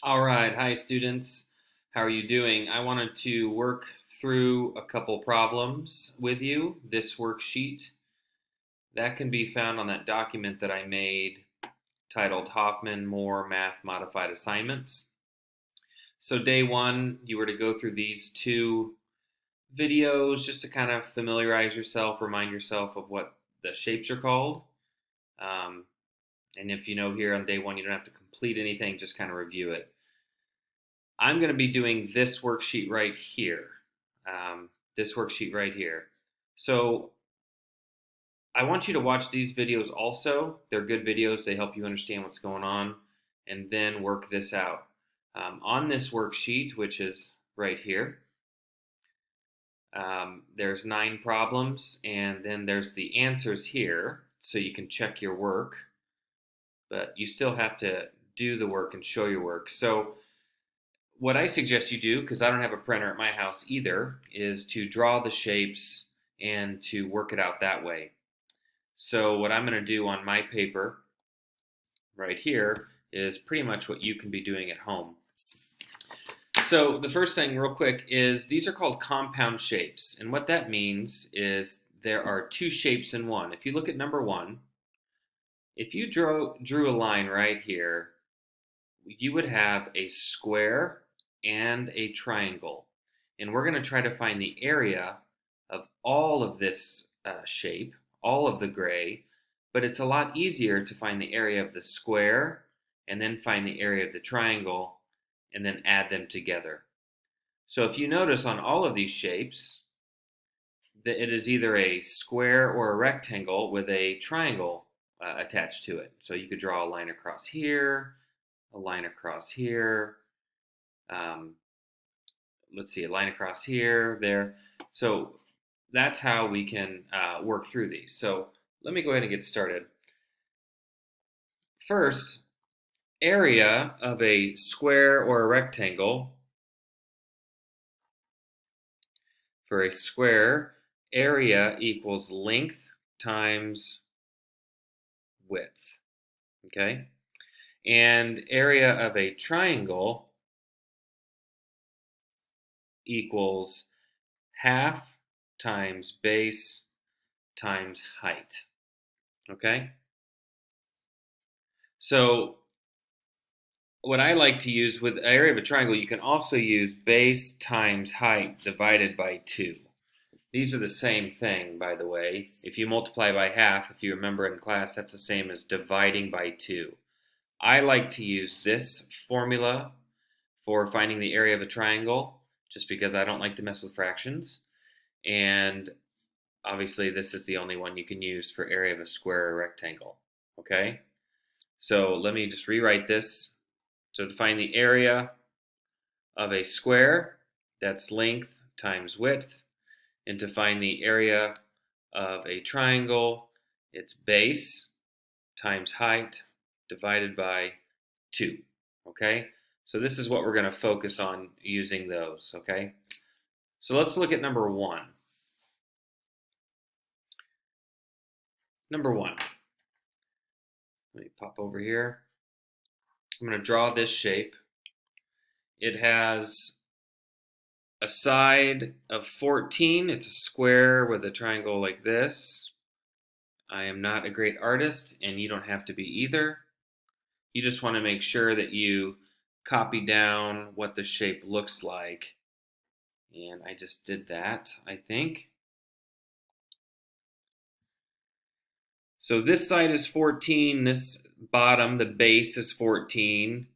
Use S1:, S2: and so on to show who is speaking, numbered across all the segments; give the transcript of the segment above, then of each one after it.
S1: All right, hi students. How are you doing? I wanted to work through a couple problems with you. This worksheet that can be found on that document that I made titled Hoffman Moore Math Modified Assignments. So day one, you were to go through these two videos just to kind of familiarize yourself, remind yourself of what the shapes are called. Um, and if you know here on day one, you don't have to complete anything, just kind of review it. I'm going to be doing this worksheet right here. This worksheet right here. So I want you to watch these videos also. They're good videos. They help you understand what's going on and then work this out. On this worksheet, which is right here, there's 9 problems and then there's the answers here so you can check your work, but you still have to do the work and show your work. So what I suggest you do, because I don't have a printer at my house either, is to draw the shapes and to work it out that way. So what I'm going to do on my paper right here is pretty much what you can be doing at home. So the first thing real quick is these are called compound shapes. And what that means is there are 2 shapes in one. If you look at number 1, if you drew a line right here, you would have a square and a triangle. And we're going to try to find the area of all of this shape, all of the gray, but it's a lot easier to find the area of the square and then find the area of the triangle and then add them together. So if you notice on all of these shapes, that it is either a square or a rectangle with a triangle attached to it. So you could draw a line across here, a line across here, um, let's see, a line across here, there. So that's how we can work through these. So let me go ahead and get started. First, area of a square or a rectangle. For a square, area equals length times width. Okay? And area of a triangle equals half times base times height. Okay? So what I like to use with area of a triangle, you can also use base times height divided by 2. These are the same thing, by the way. If you multiply by half, if you remember in class, that's the same as dividing by 2. I like to use this formula for finding the area of a triangle, just because I don't like to mess with fractions. And obviously, this is the only one you can use for area of a square or rectangle. Okay? So let me just rewrite this. So to find the area of a square, that's length times width. And to find the area of a triangle, it's base times height divided by 2. Okay? So this is what we're going to focus on using those. Okay? So let's look at number 1. Number 1. Let me pop over here. I'm going to draw this shape. It has a side of 14. It's a square with a triangle like this. I am not a great artist, and you don't have to be either. You just want to make sure that you copy down what the shape looks like. And I just did that, I think. So this side is 14, this bottom, the base is 14.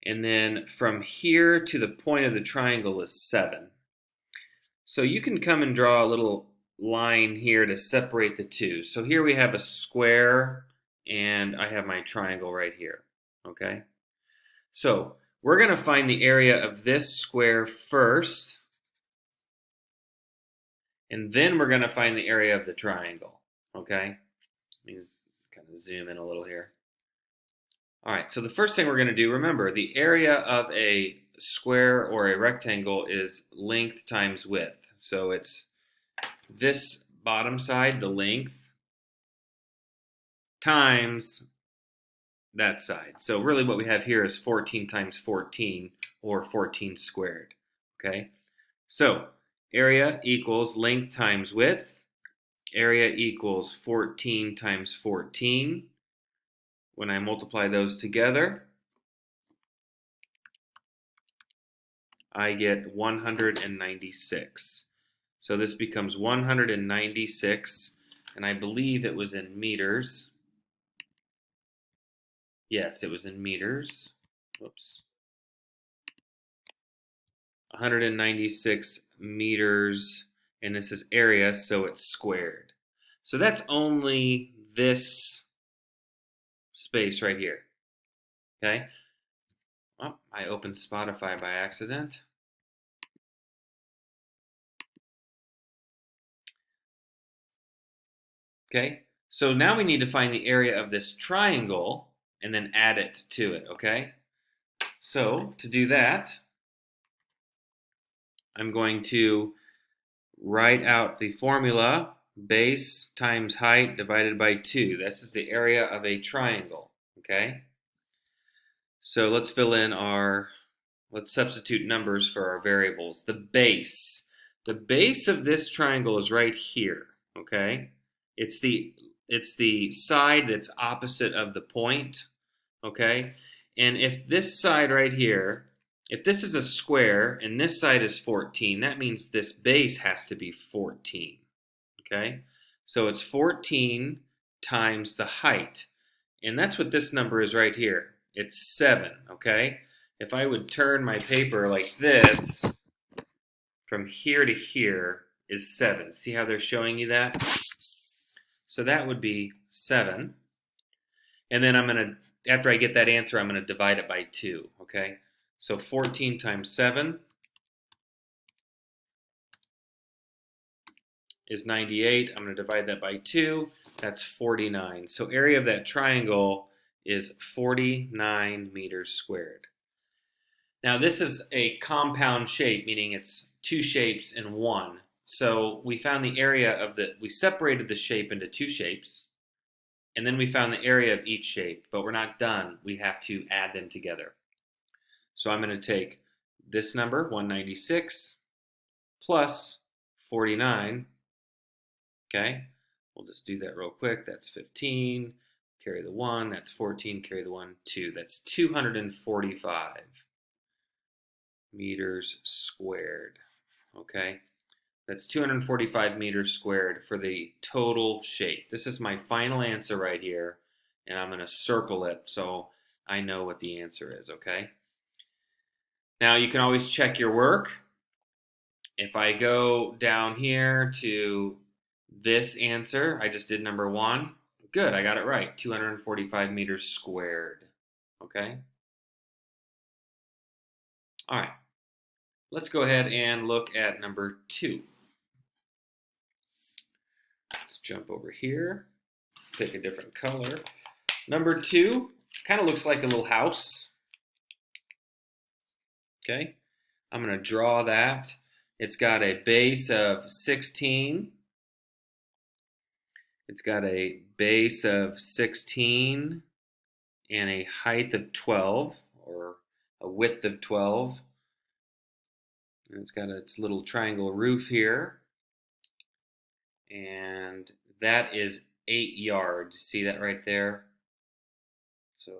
S1: And then from here to the point of the triangle is 7. So you can come and draw a little line here to separate the two. So here we have a square and I have my triangle right here. Okay? So we're going to find the area of this square first, and then we're going to find the area of the triangle. Okay? Let me just kind of zoom in a little here. All right, so the first thing we're going to do, remember, the area of a square or a rectangle is length times width. So it's this bottom side, the length, times that side. So really what we have here is 14 times 14, or 14 squared. Okay, so area equals length times width. Area equals 14 times 14. When I multiply those together, I get 196. So this becomes 196, and I believe it was in meters. Yes, it was in meters. Whoops. 196 meters, and this is area, so it's squared. So that's only this space right here. Okay. Oh, I opened Spotify by accident. Okay, so now we need to find the area of this triangle and then add it to it, okay? So to do that, I'm going to write out the formula: base times height divided by 2. This is the area of a triangle, okay? So let's fill in let's substitute numbers for our variables. The base of this triangle is right here, okay? It's the side that's opposite of the point, okay? And if this side right here, if this is a square and this side is 14, that means this base has to be 14, okay? So it's 14 times the height, and that's what this number is right here. It's 7, okay? If I would turn my paper like this, from here to here is 7. See how they're showing you that? So that would be 7. And then after I get that answer, I'm going to divide it by 2, okay? So 14 times 7 is 98. I'm going to divide that by 2. That's 49. So area of that triangle is 49 meters squared. Now this is a compound shape, meaning it's two shapes in one. So we found the area of we separated the shape into two shapes, and then we found the area of each shape, but we're not done. We have to add them together. So I'm going to take this number, 196, plus 49. Okay, we'll just do that real quick. That's 15, carry the 1, that's 14, carry the 1, 2. That's 245 meters squared. Okay, that's 245 meters squared for the total shape. This is my final answer right here, and I'm going to circle it so I know what the answer is, okay? Now you can always check your work. If I go down here to this answer, I just did number 1. Good, I got it right. 245 meters squared. Okay? All right. Let's go ahead and look at number 2. Let's jump over here. Pick a different color. Number 2 kind of looks like a little house. Okay? I'm going to draw that. It's got a base of 16. It's got a base of 16 and a height of 12, or a width of 12. And it's got its little triangle roof here. And that is 8 yards. See that right there? So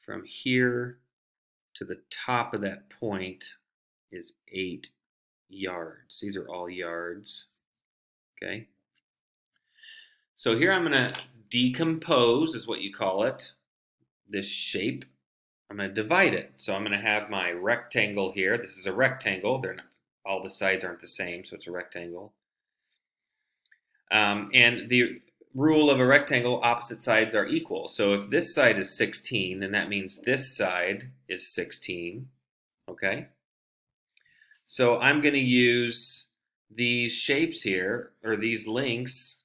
S1: from here to the top of that point is 8 yards. These are all yards. Okay. So here I'm going to decompose, is what you call it, this shape. I'm going to divide it. So I'm going to have my rectangle here. This is a rectangle. They're not, all the sides aren't the same, so it's a rectangle. And the rule of a rectangle, opposite sides are equal. So if this side is 16, then that means this side is 16. Okay? So I'm going to use these shapes here, or these lengths,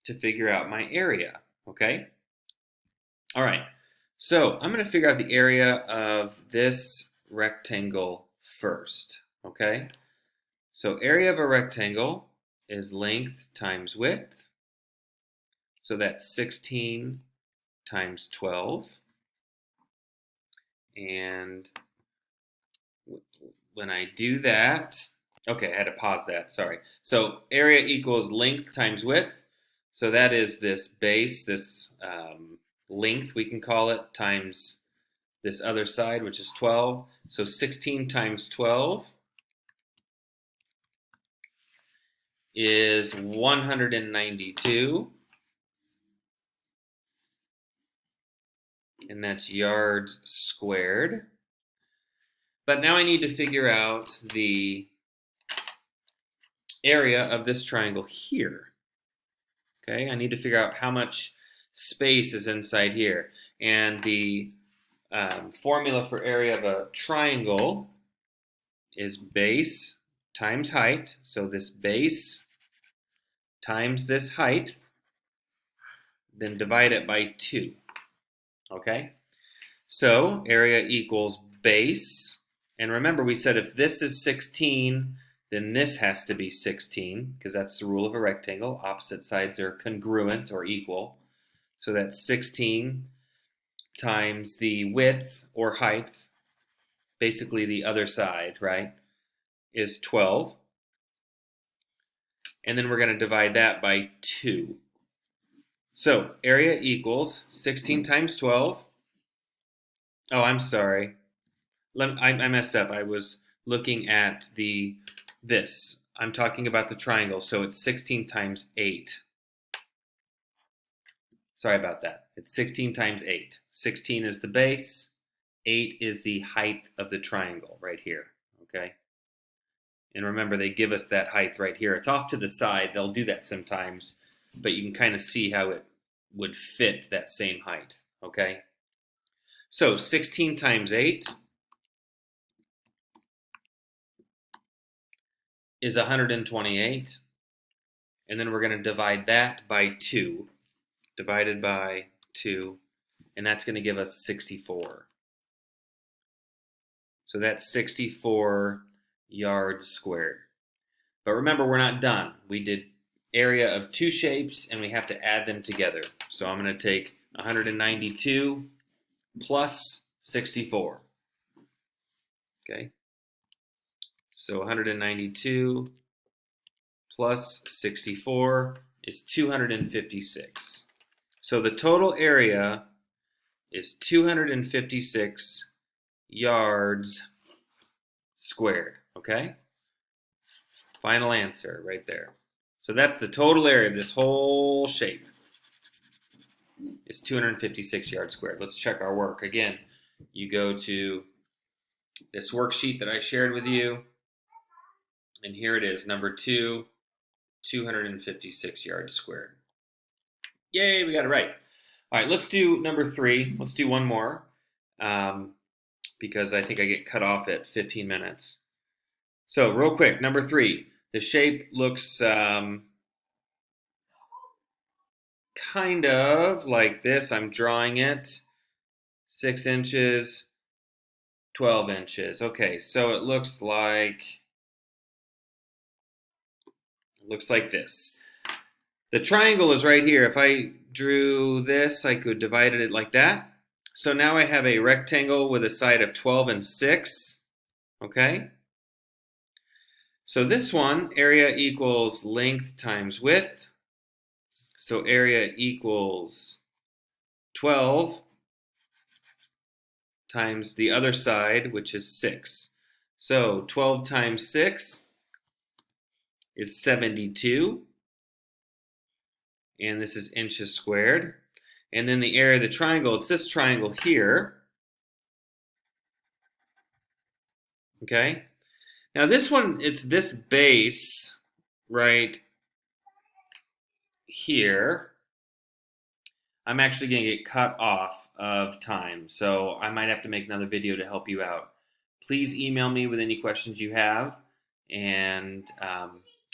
S1: to figure out my area. Okay? All right. So I'm going to figure out the area of this rectangle first. Okay? So area of a rectangle is length times width. So that's 16 times 12. And when I do that, okay, I had to pause that, sorry. So area equals length times width. So that is this base, this length, we can call it, times this other side, which is 12. So 16 times 12 is 192. And that's yards squared. But now I need to figure out the area of this triangle here. Okay, I need to figure out how much space is inside here. And the formula for area of a triangle is base times height. So this base times this height, then divide it by 2. Okay, so area equals base. And remember, we said if this is 16, then this has to be 16, because that's the rule of a rectangle. Opposite sides are congruent or equal. So that's 16 times the width or height, basically the other side, right, is 12. And then we're going to divide that by 2. So area equals 16 times 12. Oh, I'm sorry. I messed up. I was looking at this. I'm talking about the triangle, so it's 16 times 8. Sorry about that. It's 16 times 8. 16 is the base. 8 is the height of the triangle right here, okay? And remember, they give us that height right here. It's off to the side. They'll do that sometimes, but you can kind of see how it would fit that same height, okay? So 16 times 8 is 128. And then we're going to divide that by 2. Divided by 2. And that's going to give us 64. So that's 64 yards squared. But remember, we're not done. We did area of 2 shapes, and we have to add them together. So I'm going to take 192 plus 64. Okay? So 192 plus 64 is 256. So the total area is 256 yards squared, okay? Final answer right there. So that's the total area of this whole shape is 256 yards squared. Let's check our work. Again, you go to this worksheet that I shared with you, and here it is, number 2, 256 yards squared. Yay, we got it right. All right, let's do number 3. Let's do one more because I think I get cut off at 15 minutes. So real quick, number 3. The shape looks kind of like this. I'm drawing it 6 inches, 12 inches. Okay, so it looks like this. The triangle is right here. If I drew this, I could divide it like that. So now I have a rectangle with a side of 12 and 6. Okay? So this one, area equals length times width. So area equals 12 times the other side, which is 6. So 12 times 6 is 72. And this is inches squared. And then the area of the triangle, it's this triangle here. Okay? Now this one, it's this base right here. I'm actually going to get cut off of time, so I might have to make another video to help you out. Please email me with any questions you have, and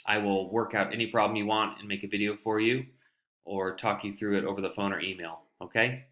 S1: I will work out any problem you want and make a video for you, or talk you through it over the phone or email, okay?